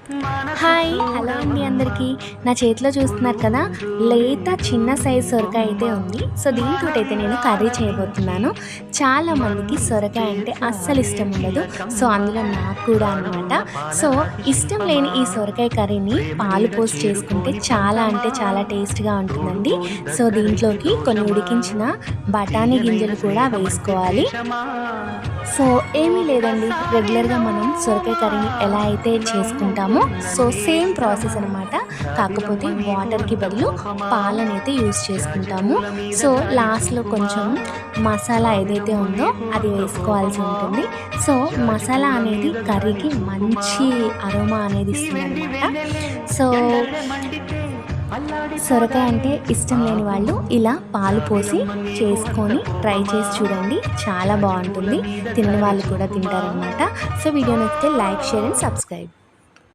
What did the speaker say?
Hi hello అండి అందరికీ. నా చేతిలో చూస్తున్నారు కదా, లేత చిన్న సైజ్ సొరకాయ అయితే ఉంది. సో దీంతో అయితే నేను కర్రీ చేయబోతున్నాను. చాలామందికి సొరకాయ అంటే అస్సలు ఇష్టం ఉండదు. సో అందులో నాకు కూడా అనమాట. సో ఇష్టం లేని ఈ సొరకాయ కర్రీని పాలు పోసి చేసుకుంటే చాలా అంటే చాలా టేస్ట్గా ఉంటుందండి. సో దీంట్లోకి కొన్ని ఉడికించిన బఠానీ గింజలు కూడా వేసుకోవాలి. సో ఏమీ లేదండి, రెగ్యులర్గా మనం సొరకాయ కర్రీని ఎలా అయితే చేసుకుంటామో సో సేమ్ ప్రాసెస్ అనమాట. కాకపోతే వాటర్కి బదులు పాలను అయితే యూస్ చేసుకుంటాము. సో లాస్ట్లో కొంచెం మసాలా ఏదైతే ఉందో అది వేసుకోవాల్సి ఉంటుంది. సో మసాలా అనేది కర్రీకి మంచి అరోమా అనేది ఇస్తుంది అనమాట. సో సొరకాయ అంటే ఇష్టం లేని వాళ్ళు ఇలా పాలు పోసి చేసుకొని ట్రై చేసి చూడండి, చాలా బాగుంటుంది. తిన్న వాళ్ళు కూడా తింటారనమాట. సో వీడియో నచ్చితే లైక్, షేర్ అండ్ సబ్స్క్రైబ్.